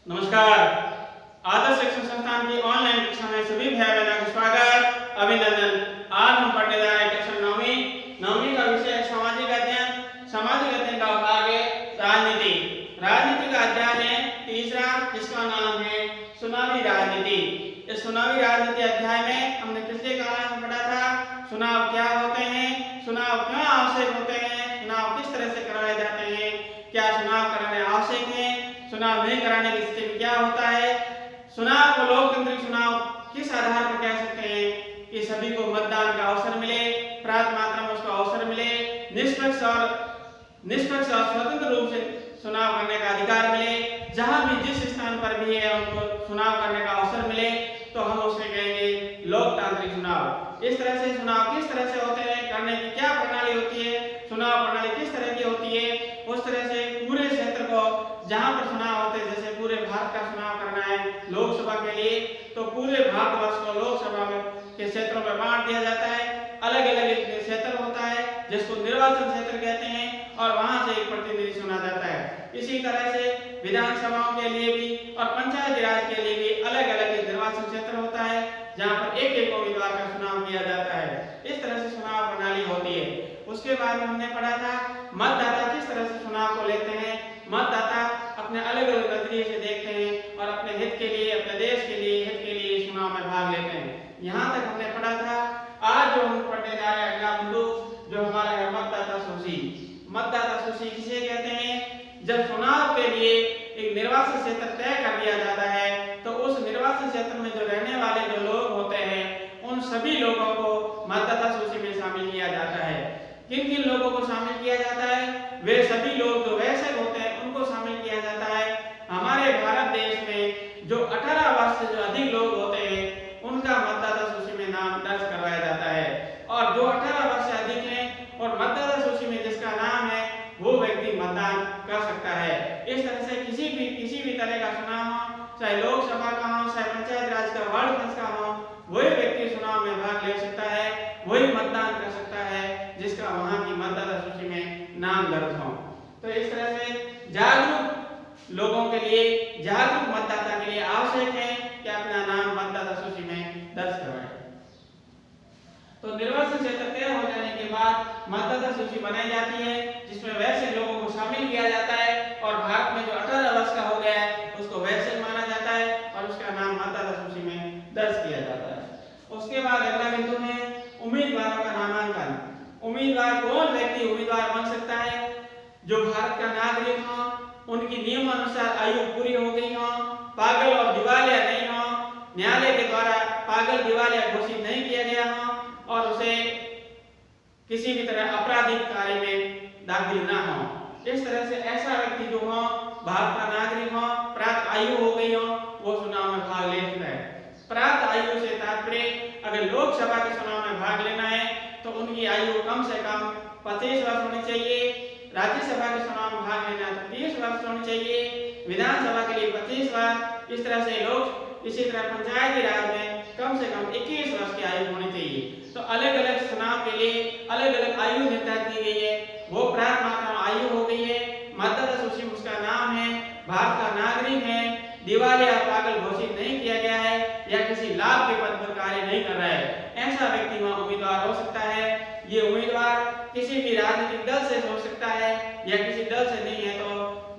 नमस्कार। आदर्श शिक्षण संस्थान की ऑनलाइन कक्षा में सभी भाई बहनों का स्वागत, अभिनंदन। आज हम पढ़ने जा रहे हैं कक्षा नौवीं का विषय है सामाजिक अध्ययन। सामाजिक अध्ययन का भाग है राजनीति। राजनीति का अध्ययन है तीसरा, जिसका नाम है चुनावी राजनीति। इस चुनावी राजनीति अध्याय में हमने पिछले कक्षा में पढ़ा था चुनाव क्या होते हैं, चुनाव क्यों आवश्यक होते हैं, चुनाव किस तरह से कराए जाते हैं, क्या चुनाव कराने आवश्यक है, चुनाव नहीं कराने की स्थिति में क्या होता है, चुनाव को लोकतांत्रिक चुनाव किस आधार पर कह सकते हैं कि सभी को मतदान का अवसर मिले, पर्याप्त मात्रा में उसका अवसर मिले, निष्पक्ष और स्वतंत्र रूप से चुनाव करने का अधिकार मिले, जहां भी जिस स्थान पर भी है उनको चुनाव करने का अवसर मिले, तो हम उसे कहेंगे लोकतांत्रिक चुनाव। इस तरह से चुनाव किस तरह से होते हैं, करने की क्या प्रणाली होती है, चुनाव प्रणाली किस तरह की होती है, उस तरह से पूरे क्षेत्र को जहां पर चुनाव होते हैं, जैसे पूरे भारत का चुनाव करना है लोकसभा के लिए, तो पूरे भारतवर्ष को लोकसभा में के क्षेत्रों में बांट दिया जाता है। अलग अलग क्षेत्र होता है जिसको निर्वाचन क्षेत्र कहते हैं और वहां से एक प्रतिनिधि चुना जाता है। इसी तरह से विधानसभाओं के लिए भी और पंचायती राज के लिए भी अलग अलग निर्वाचन क्षेत्र होता है जहां पर एक एक उम्मीदवार का चुनाव किया जाता है। इस तरह से चुनाव प्रणाली होती है। उसके बाद में हमने पढ़ा था मतदाता किस तरह से चुनाव को लेते हैं। मतदाता अपने अलग अलग नजरिए से देखते हैं और अपने हित के लिए, अपने देश के लिए, हित के लिए चुनाव में भाग लेते हैं। यहाँ तक हमने पढ़ा था। आज जो हम पढ़ने जा रहे हैं अगला बिंदु जो हमारा है मतदाता सूची। मतदाता सूची किसे कहते हैं? जब चुनाव के लिए एक निर्वाचन क्षेत्र तय कर दिया जाता है तो उस निर्वाचन क्षेत्र में जो रहने वाले जो लोग होते हैं उन सभी लोगों को मतदाता सूची में शामिल किया जाता है। किन किन लोगों को शामिल किया जाता है? वे सभी लोग जो वयस्क होते हैं उनको शामिल किया जाता है। हमारे भारत देश में जो 18 वर्ष से जो अधिक लोग होते हैं उनका मतदाता सूची में नाम दर्ज करवाया जाता है और जो 18 वर्ष से अधिक हैं और मतदाता सूची में जिसका नाम है वो व्यक्ति मतदान कर सकता है। इस तरह से किसी भी तरह का चुनाव हो, चाहे लोकसभा का हो, चाहे पंचायत राज का, वार्ड पंच का हो, वही व्यक्ति चुनाव में भाग ले सकता है, वही मतदान कर सकता है जिसका वहां की मतदाता सूची में नाम दर्ज हो। तो इस तरह से जागरूक लोगों के लिए, जागरूक मतदाता के लिए आवश्यक है कि अपना नाम मतदाता सूची में दर्ज करवाएं। तो निर्वाचन क्षेत्र तय हो जाने के बाद मतदाता सूची बनाई जाती है जिसमें वैसे लोगों को शामिल किया जाता है और भारत में जो 18 वर्ष का हो गया है उसको वैसे माना जाता है और उसका नाम मतदाता सूची में दर्ज किया जाता है। उसके बाद अगला बिंदु है उम्मीदवारों का नामांकन। उम्मीदवार कौन व्यक्ति उम्मीदवार बन सकता है? जो भारत का नागरिक हो, उनकी नियमानुसार आयु पूरी हो गई हो, पागल और दिवालिया नहीं हो, न्यायालय के द्वारा पागल दिवालिया घोषित नहीं किया गया हो और उसे किसी भी तरह आपराधिक कार्य में दाखिल ना हो। इस तरह से ऐसा व्यक्ति जो हो, भारत का नागरिक हो, प्राप्त आयु हो गई हो, वो चुनाव में भाग ले सकता है। प्राप्त आयु से तात्पर्य अगर लोकसभा के चुनाव में भाग लेना है तो उनकी आयु कम से कम 25 वर्ष होनी चाहिए, राज्यसभा के चुनाव में भाग लेना तो 30 वर्ष होनी चाहिए, विधानसभा के लिए 25 वर्ष, इस तरह से लोग इसी तरह पंचायती राज में कम से कम 21 वर्ष की आयु होनी चाहिए। तो अलग अलग चुनाव के लिए अलग अलग आयु निर्धारित की गई है। वो पर्याप्त मात्रा में आयु हो गई है, मतदाता सूची में उसका नाम है, भारत का नागरिक है, दिवालिया पागल घोषित नहीं किया गया है या किसी लाभ के पद पर कार्य नहीं कर रहा है, ऐसा व्यक्ति वहां उम्मीदवार हो सकता है। ये उम्मीदवार किसी भी राजनीतिक दल से हो सकता है या किसी दल से नहीं है तो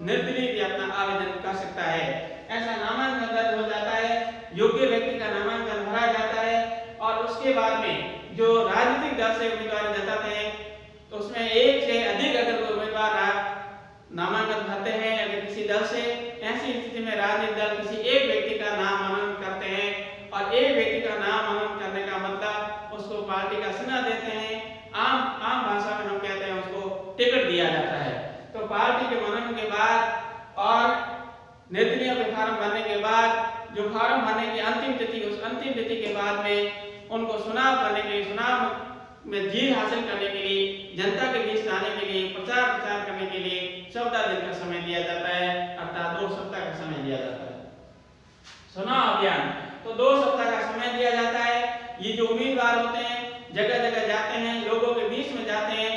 निर्दलीय भी अपना आवेदन कर सकता है। ऐसा नामांकन दर्ज हो जाता है, योग्य व्यक्ति का नामांकन भरा जाता है और उसके बाद में जो राजनीतिक दल से उम्मीदवार जताते हैं तो उसमें एक से अधिक अगर कोई उम्मीदवार नामांकन भरते हैं अगर किसी दल से, ऐसी स्थिति में राजनीतिक दल किसी एक व्यक्ति का नाम मनन करते हैं और एक व्यक्ति का नाम मनन करने का मतलब उसको पार्टी का सनद देते हैं। आम भाषा में हम कहते हैं उसको टिकट दिया जाता है। तो पार्टी के मनन के बाद और निर्दलीय के फार्म भरने के बाद जो फार्म भरने की अंतिम तिथि, उस अंतिम तिथि के बाद में उनको चुनाव करने के लिए, चुनाव में जीत हासिल करने के लिए, जनता के बीच लाने के लिए, प्रचार करने के लिए 14 दिन का समय दिया जाता है, अर्थात 2 सप्ताह का समय दिया जाता है। चुनाव अभियान तो 2 सप्ताह का समय दिया जाता है। ये जो उम्मीदवार होते हैं जगह जगह जाते हैं, लोगों के बीच में जाते हैं,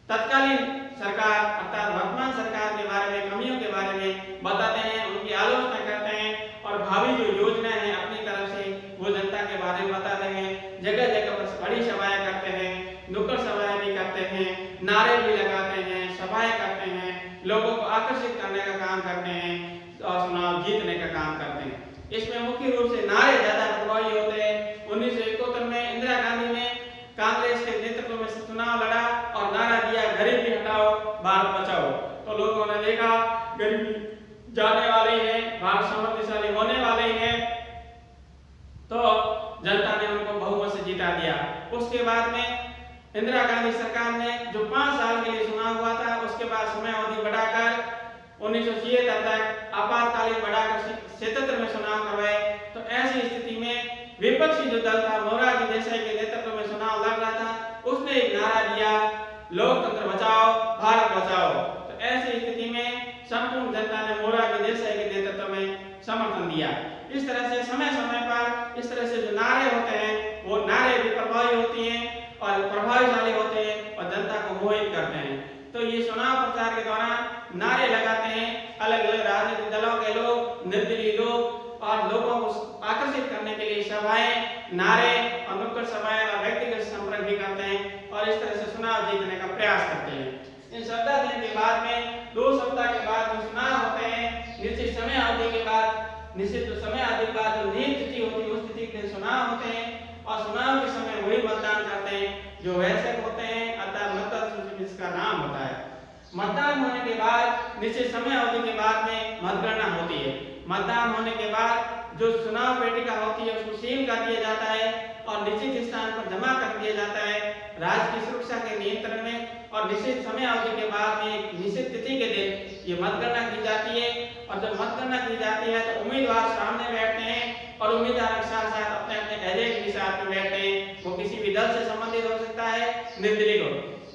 तत्कालीन सरकार अर्थात वर्तमान सरकार के बारे में, कमियों के बारे में बताते हैं, उनकी आलोचना सभाएं करते हैं, लोगों को आकर्षित करने का काम करते हैं और चुनाव जीतने का काम करते हैं। इसमें मुख्य रूप से नारे ज्यादा प्रभावी होते हैं। 1971 में इंदिरा गांधी ने कांग्रेस के नेतृत्व में चुनाव लड़ा और नारा दिया गरीबी हटाओ भारत बचाओ। तो लोगों ने देखा गरीबी जाने वाली है, भारत समृद्धिशाली होने वाली है, तो जनता ने उनको बहुमत से जिता दिया। उसके बाद में इंदिरा गांधी सरकार ने जो 5 साल के लिए चुनाव हुआ था, उसके बाद समय अवधि बढ़ाकर 1976 तक आपातकालीन बढ़ाकर 77 में चुनाव करवाए। तो ऐसी स्थिति में विपक्षी जो दल था, मोरारजी देसाई के नेतृत्व में चुनाव लड़ रहा था, उसने एक नारा दिया, लोकतंत्र बचाओ भारत बचाओ। तो ऐसी स्थिति में संपूर्ण जनता ने मोरारजी देसाई के नेतृत्व में समर्थन दिया। इस तरह से समय समय पर इस तरह से जो नारे होते हैं, वो नारे भी प्रभावी होती हैं और प्रभावशाली होते हैं और जनता को मोहित करते हैं। तो ये चुनाव प्रचार के दौरान नारे लगाते हैं अलग अलग राजनीतिक दलों के लोग, निर्दलीय लोग, और लोगों को आकर्षित करने के लिए सभाएं, नारे और नुक्कड़ सभाएं और व्यक्तिगत संपर्क भी करते हैं और इस तरह से चुनाव जीतने का प्रयास करते हैं। इन 14 दिन के बाद में 2 सप्ताह के बाद में चुनाव होते हैं। निश्चित समय अवधि के बाद जो नियत तिथि होती है, उस तिथि के चुनाव होते हैं और चुनाव के समय वही मतदान करते हैं जो वयस्क होते हैं, अर्थात मतदाता सूची में इसका नाम होता है। मतदान होने के बाद निश्चित समय अवधि के बाद में मतगणना होती है। मतदान होने के बाद जो चुनाव पेटिका होती है उसको सील कर दिया जाता है और निश्चित स्थान पर जमा कर दिया जाता है राज्य की सुरक्षा के नियंत्रण में। और निश्चित समय अवधि के बाद में एक निश्चित तिथि के दिन ये मतगणना की जाती है और जब मतगणना की जाती है तो उम्मीदवार सामने बैठते हैं और उम्मीदवार के साथ साथ अपने अपने एजेंट के साथ में बैठते हैं। वो किसी भी दल से संबंधित हो सकता है, निर्दलीय हो।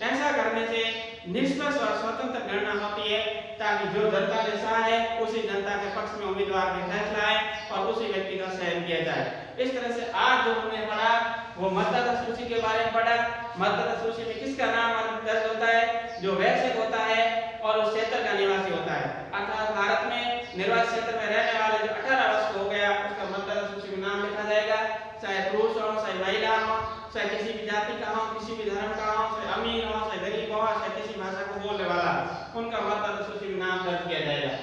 ऐसा करने से निष्पक्ष और स्वतंत्र गणना होती है ताकि जो जनता ने चाहा है उसी जनता के पक्ष में उम्मीदवार का फैसला आए और उसी व्यक्ति का चयन किया जाए। इस तरह से आज जो हमने पढ़ा वो मतदाता सूची के बारे में पढ़ा। मतदाता सूची में किसका नाम दर्ज होता है? जो वयस्क होता है और उस क्षेत्र का निवासी होता है। अर्थात भारत में निर्वाचित क्षेत्र में रहने वाले जो 18 वर्ष हो गया उसका मतदाता सूची में नाम लिखा जाएगा, चाहे पुरुष हो, चाहे महिला हो, चाहे किसी भी जाति का हो, किसी भी धर्म का हो, चाहे अमीर हो, चाहे गरीब हो, चाहे किसी भाषा को बोलने वाला, उनका मतदाता सूची में नाम दर्ज किया जाएगा।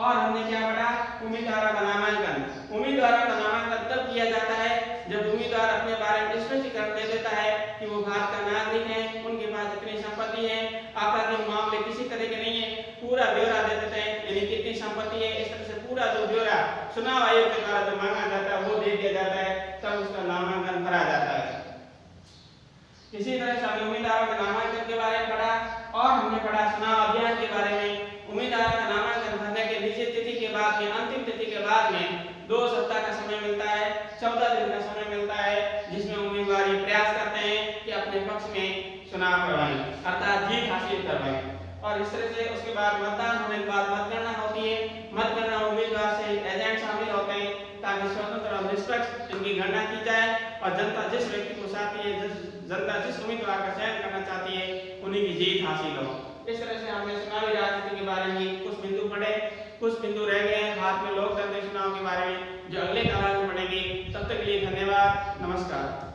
और हमने क्या पढ़ा? उम्मीदवारों का नामांकन। उम्मीदवारों का नामांकन तब किया जाता है जब उम्मीदवार अपने बारे में स्पष्टीकरण दे देता है कि वो भारत का नागरिक है, उनके पास इतनी संपत्ति है, आपराधिक मामले किसी तरह के नहीं है, पूरा ब्यौरा दे देते हैं, यानी कितनी संपत्ति है। इस तरह से पूरा जो ब्यौरा चुनाव आयोग के द्वारा जो मांगा जाता है वो दे दिया जाता है, तब उसका नामांकन भरा जाता है। इसी तरह से हमने उम्मीदवारों के नामांकन के बारे में पढ़ा और हमने पढ़ा चुनाव अभियान के बारे में। उम्मीदवार का नामांकन भरने के निश्चित तिथि के बाद में, अंतिम तिथि के बाद में 2 सप्ताह का समय मिलता है, 14 दिन का समय मिलता है, जिसमें उम्मीदवार ये प्रयास करते हैं कि अपने पक्ष में चुनाव करवाएं, अर्थात जीत हासिल करवाएं। और इस तरह से उसके बाद मतदान होने के बाद मतगणना होती है। मतगणना उम्मीदवार से एजेंट शामिल होते हैं ताकि स्वतंत्र और निष्पक्ष इनकी गणना की जाए और जनता जिस व्यक्ति को चाहती है, जनता जिस उम्मीदवार का चयन करना चाहती है, उन्हीं की जीत हासिल हो। इस तरह से हमने चुनावी राजनीति के बारे में कुछ बिंदु पढ़े, कुछ बिंदु रह गए हैं हाथ में लोकतंत्र चुनाव के बारे में जो अगले कक्षा में पढ़ेंगे। तब तक के लिए धन्यवाद, नमस्कार।